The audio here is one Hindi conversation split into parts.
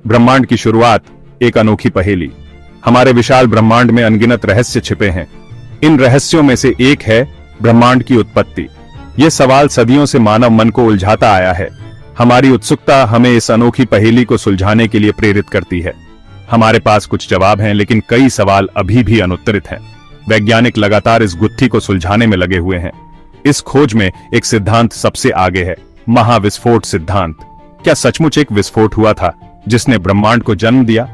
ब्रह्मांड की शुरुआत एक अनोखी पहेली। हमारे विशाल ब्रह्मांड में अनगिनत रहस्य छिपे हैं। इन रहस्यों में से एक है ब्रह्मांड की उत्पत्ति। यह सवाल सदियों से मानव मन को उलझाता आया है। हमारी उत्सुकता हमें इस अनोखी पहेली को सुलझाने के लिए प्रेरित करती है। हमारे पास कुछ जवाब हैं, लेकिन कई सवाल अभी भी अनुत्तरित हैं। वैज्ञानिक लगातार इस गुत्थी को सुलझाने में लगे हुए हैं। इस खोज में एक सिद्धांत सबसे आगे है, महाविस्फोट सिद्धांत। क्या सचमुच एक विस्फोट हुआ था जिसने ब्रह्मांड को जन्म दिया?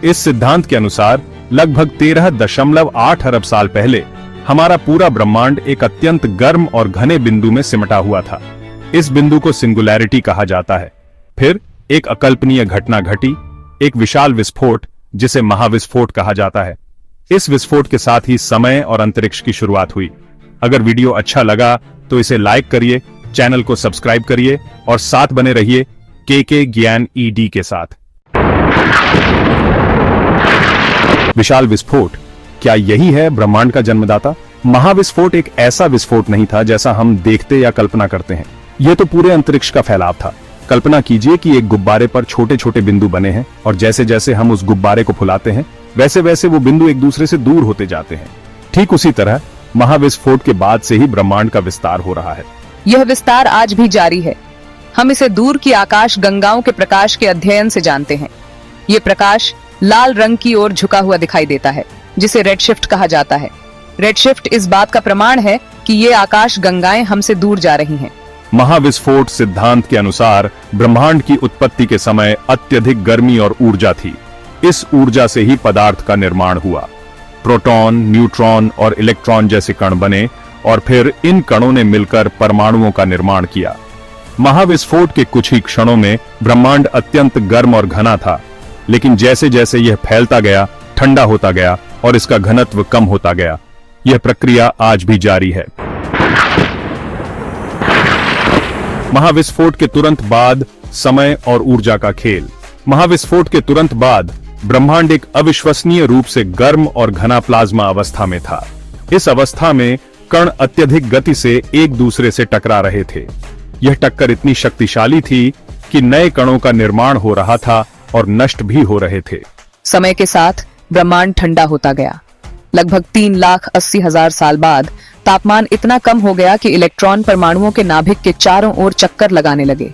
इस सिद्धांत के अनुसार लगभग 13.8 अरब साल पहले हमारा पूरा ब्रह्मांड एक अत्यंत गर्म और घने बिंदु में सिमटा हुआ था। इस बिंदु को सिंगुलैरिटी कहा जाता है। फिर एक अकल्पनीय घटना घटी, एक विशाल विस्फोट जिसे महाविस्फोट कहा जाता है। इस विस्फोट के साथ ही समय और अंतरिक्ष की शुरुआत हुई। अगर वीडियो अच्छा लगा तो इसे लाइक करिए, चैनल को सब्सक्राइब करिए और साथ बने रहिए के ज्ञान ईडी के साथ। विशाल विस्फोट, क्या यही है ब्रह्मांड का जन्मदाता? महाविस्फोट एक ऐसा विस्फोट नहीं था जैसा हम देखते या कल्पना करते हैं। यह तो पूरे अंतरिक्ष का फैलाव था। कल्पना कीजिए कि एक गुब्बारे पर छोटे छोटे बिंदु बने हैं और जैसे जैसे हम उस गुब्बारे को फुलाते हैं वैसे वैसे वो बिंदु एक दूसरे से दूर होते जाते हैं। ठीक उसी तरह महाविस्फोट के बाद से ही ब्रह्मांड का विस्तार हो रहा है। यह विस्तार आज भी जारी है। हम इसे दूर की आकाश गंगाओं के प्रकाश के अध्ययन से जानते हैं। ये प्रकाश लाल रंग की ओर झुका हुआ दिखाई देता है, जिसे रेडशिफ्ट कहा जाता है। रेडशिफ्ट इस बात का प्रमाण है कि ये आकाश गंगाएं हमसे दूर जा रही हैं। महाविस्फोट सिद्धांत के अनुसार ब्रह्मांड की उत्पत्ति के समय अत्यधिक गर्मी और ऊर्जा थी। इस ऊर्जा से ही पदार्थ का निर्माण हुआ। प्रोटॉन, न्यूट्रॉन और इलेक्ट्रॉन जैसे कण बने और फिर इन कणों ने मिलकर परमाणुओं का निर्माण किया। महाविस्फोट के कुछ ही क्षणों में ब्रह्मांड अत्यंत गर्म और घना था, लेकिन जैसे जैसे यह फैलता गया, ठंडा होता गया और इसका घनत्व कम होता गया। यह प्रक्रिया आज भी जारी है। महाविस्फोट के तुरंत बाद समय और ऊर्जा का खेल। महाविस्फोट के तुरंत बाद ब्रह्मांड एक अविश्वसनीय रूप से गर्म और घना प्लाज्मा अवस्था में था। इस अवस्था में कण अत्यधिक गति से एक दूसरे से टकरा रहे थे। यह टक्कर इतनी शक्तिशाली थी कि नए कणों का निर्माण हो रहा था और नष्ट भी हो रहे थे। समय के साथ ब्रह्मांड ठंडा होता गया। लगभग 3,80,000 साल बाद तापमान इतना कम हो गया कि इलेक्ट्रॉन परमाणुओं के नाभिक के चारों ओर चक्कर लगाने लगे।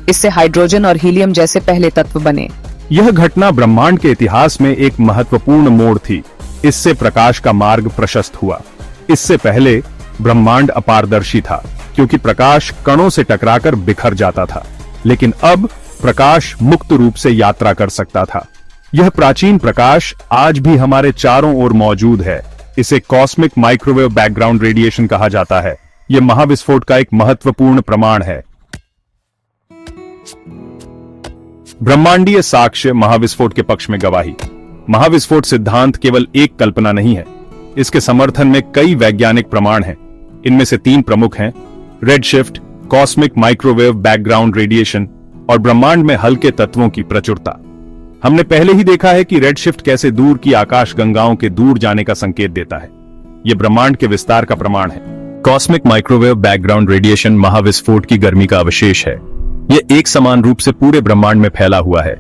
इससे हाइड्रोजन और हीलियम जैसे पहले तत्व बने। यह घटना ब्रह्मांड के इतिहास में एक महत्वपूर्ण मोड़ थी। इससे प्रकाश का मार्ग प्रशस्त हुआ। इससे पहले ब्रह्मांड अपारदर्शी था, क्योंकि प्रकाश कणों से टकराकर बिखर जाता था, लेकिन अब प्रकाश मुक्त रूप से यात्रा कर सकता था। यह प्राचीन प्रकाश आज भी हमारे चारों ओर मौजूद है। इसे कॉस्मिक माइक्रोवेव बैकग्राउंड रेडिएशन कहा जाता है। यह महाविस्फोट का एक महत्वपूर्ण प्रमाण है। ब्रह्मांडीय साक्ष्य महाविस्फोट के पक्ष में गवाही। महाविस्फोट सिद्धांत केवल एक कल्पना नहीं है। इसके समर्थन में कई वैज्ञानिक प्रमाण हैं। इनमें से 3 प्रमुख हैं: redshift, cosmic microwave background radiation और ब्रह्मांड में हल्के तत्वों की प्रचुरता। हमने पहले ही देखा है कि रेडशिफ्ट कैसे दूर की आकाश गंगाओं के दूर जाने का संकेत देता है। यह ब्रह्मांड के विस्तार का प्रमाण है। कॉस्मिक माइक्रोवेव बैकग्राउंड रेडिएशन महाविस्फोट की गर्मी का अवशेष है। यह एक समान रूप से पूरे ब्रह्मांड में फैला हुआ है।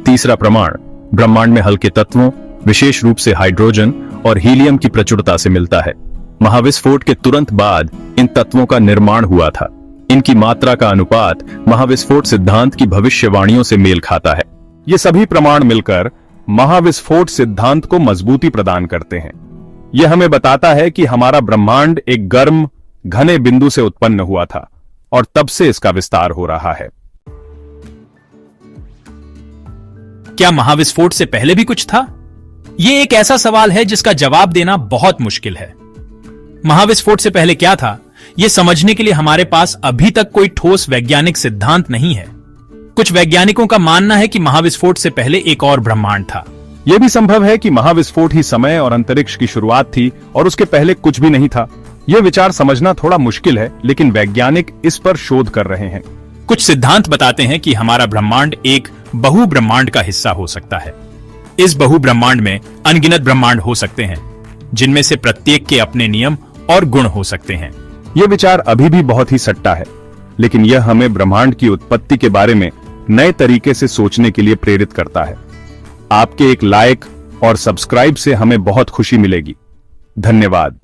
तीसरा प्रमाण ब्रह्मांड में हल्के तत्वों, विशेष रूप से हाइड्रोजन और हीलियम की प्रचुरता से मिलता है। महाविस्फोट के तुरंत बाद इन तत्वों का निर्माण हुआ था। इनकी मात्रा का अनुपात महाविस्फोट सिद्धांत की भविष्यवाणियों से मेल खाता है। ये सभी प्रमाण मिलकर महाविस्फोट सिद्धांत को मजबूती प्रदान करते हैं। यह हमें बताता है कि हमारा ब्रह्मांड एक गर्म, घने बिंदु से उत्पन्न हुआ था और तब से इसका विस्तार हो रहा है। क्या महाविस्फोट से पहले भी कुछ था? यह एक ऐसा सवाल है जिसका जवाब देना बहुत मुश्किल है। महाविस्फोट से पहले क्या था, यह समझने के लिए हमारे पास अभी तक कोई ठोस वैज्ञानिक सिद्धांत नहीं है। कुछ वैज्ञानिकों का मानना है कि महाविस्फोट से पहले एक और ब्रह्मांड था। यह भी संभव है कि महाविस्फोट ही समय और अंतरिक्ष की शुरुआत थी और उसके पहले कुछ भी नहीं था। यह विचार समझना थोड़ा मुश्किल है, लेकिन वैज्ञानिक इस पर शोध कर रहे हैं। कुछ सिद्धांत बताते हैं कि हमारा ब्रह्मांड एक बहु ब्रह्मांड का हिस्सा हो सकता है। इस बहु ब्रह्मांड में अनगिनत ब्रह्मांड हो सकते हैं, जिनमें से प्रत्येक के अपने नियम और गुण हो सकते हैं। यह विचार अभी भी बहुत ही सट्टा है, लेकिन यह हमें ब्रह्मांड की उत्पत्ति के बारे में नए तरीके से सोचने के लिए प्रेरित करता है। आपके एक लाइक और सब्सक्राइब से हमें बहुत खुशी मिलेगी। धन्यवाद।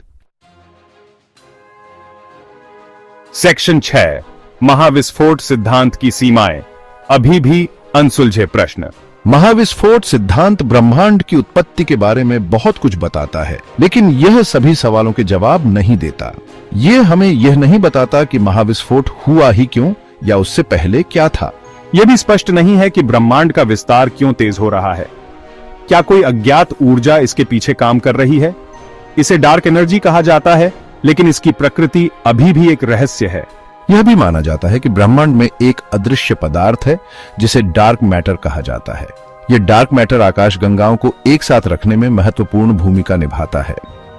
सेक्शन 6 महाविस्फोट सिद्धांत की सीमाएं, अभी भी अनसुलझे प्रश्न। महाविस्फोट सिद्धांत ब्रह्मांड की उत्पत्ति के बारे में बहुत कुछ बताता है, लेकिन यह सभी सवालों के जवाब नहीं देता। यह हमें यह नहीं बताता कि महाविस्फोट हुआ ही क्यों या उससे पहले क्या था। यह भी स्पष्ट नहीं है कि ब्रह्मांड का विस्तार क्यों तेज हो रहा है। क्या कोई अज्ञात ऊर्जा इसके पीछे काम कर रही है? इसे डार्क एनर्जी कहा जाता है, लेकिन इसकी प्रकृति अभी भी एक रहस्य है। यह भी माना जाता है कि ब्रह्मांड में एक अदृश्य पदार्थ है जिसे डार्क मैटर कहा जाता है। यह डार्क मैटर आकाशगंगाओं को एक साथ रखने में महत्वपूर्ण भूमिका निभाता है।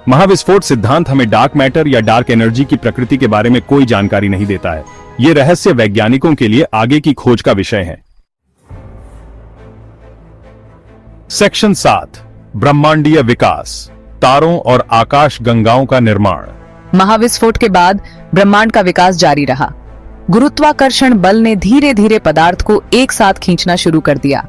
महाविस्फोट सिद्धांत हमें डार्क मैटर या डार्क एनर्जी की प्रकृति के बारे में कोई जानकारी नहीं देता है। यह रहस्य वैज्ञानिकों के लिए आगे की खोज का विषय है। सेक्शन 7 ब्रह्मांडीय विकास, तारों और आकाशगंगाओं का निर्माण। महाविस्फोट के बाद ब्रह्मांड का विकास जारी रहा। गुरुत्वाकर्षण बल ने धीरे धीरे पदार्थ को एक साथ खींचना शुरू कर दिया।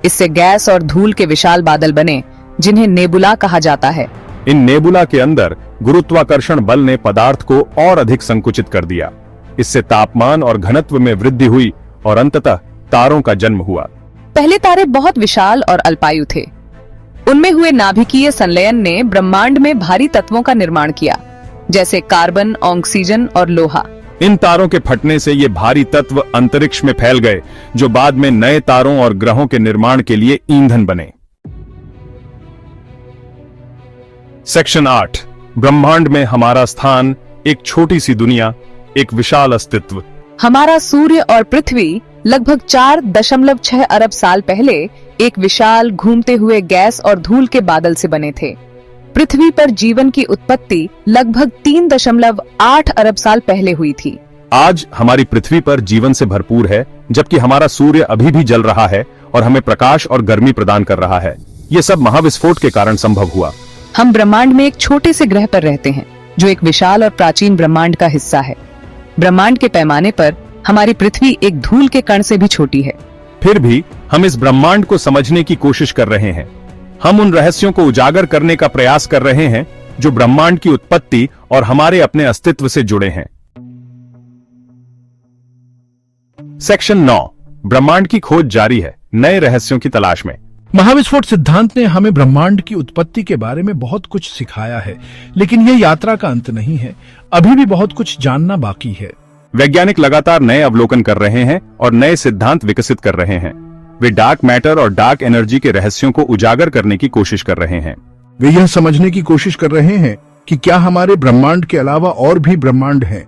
इससे गैस और धूल के विशाल बादल बने, जिन्हें नेबुला कहा जाता है। इन नेबुला के अंदर गुरुत्वाकर्षण बल ने पदार्थ को और अधिक संकुचित कर दिया। इससे तापमान और घनत्व में वृद्धि हुई और अंततः तारों का जन्म हुआ। पहले तारे बहुत विशाल और अल्पायु थे। उनमें हुए नाभिकीय संलयन ने ब्रह्मांड में भारी तत्वों का निर्माण किया, जैसे कार्बन, ऑक्सीजन और लोहा। इन तारों के फटने से ये भारी तत्व अंतरिक्ष में फैल गए, जो बाद में नए तारों और ग्रहों के निर्माण के लिए ईंधन बने। सेक्शन 8 ब्रह्मांड में हमारा स्थान, एक छोटी सी दुनिया, एक विशाल अस्तित्व। हमारा सूर्य और पृथ्वी लगभग 4.6 अरब साल पहले एक विशाल घूमते हुए गैस और धूल के बादल से बने थे। पृथ्वी पर जीवन की उत्पत्ति लगभग 3.8 अरब साल पहले हुई थी। आज हमारी पृथ्वी पर जीवन से भरपूर है, जबकि हमारा सूर्य अभी भी जल रहा है और हमें प्रकाश और गर्मी प्रदान कर रहा है। ये सब महाविस्फोट के कारण संभव हुआ। हम ब्रह्मांड में एक छोटे से ग्रह पर रहते हैं, जो एक विशाल और प्राचीन ब्रह्मांड का हिस्सा है। ब्रह्मांड के पैमाने पर हमारी पृथ्वी एक धूल के कण से भी छोटी है। फिर भी हम इस ब्रह्मांड को समझने की कोशिश कर रहे हैं। हम उन रहस्यों को उजागर करने का प्रयास कर रहे हैं जो ब्रह्मांड की उत्पत्ति और हमारे अपने अस्तित्व से जुड़े हैं। सेक्शन 9 ब्रह्मांड की खोज जारी है, नए रहस्यों की तलाश में। महाविस्फोट सिद्धांत ने हमें ब्रह्मांड की उत्पत्ति के बारे में बहुत कुछ सिखाया है, लेकिन यह यात्रा का अंत नहीं है। अभी भी बहुत कुछ जानना बाकी है। वैज्ञानिक लगातार नए अवलोकन कर रहे हैं और नए सिद्धांत विकसित कर रहे हैं। वे डार्क मैटर और डार्क एनर्जी के रहस्यों को उजागर करने की कोशिश कर रहे हैं। वे यह समझने की कोशिश कर रहे हैं कि क्या हमारे ब्रह्मांड के अलावा और भी ब्रह्मांड हैं।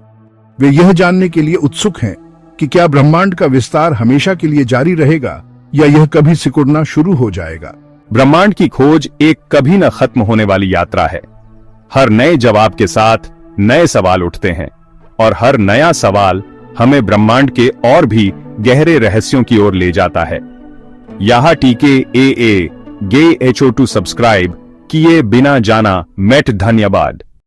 वे यह जानने के लिए उत्सुक हैं कि क्या ब्रह्मांड का विस्तार हमेशा के लिए जारी रहेगा या यह कभी सिकुड़ना शुरू हो जाएगा। ब्रह्मांड की खोज एक कभी न खत्म होने वाली यात्रा है। हर नए जवाब के साथ नए सवाल उठते हैं और हर नया सवाल हमें ब्रह्मांड के और भी गहरे रहस्यों की ओर ले जाता है। यहाँ टीके AA गे HO2 सब्सक्राइब किए बिना जाना मेट धन्यवाद।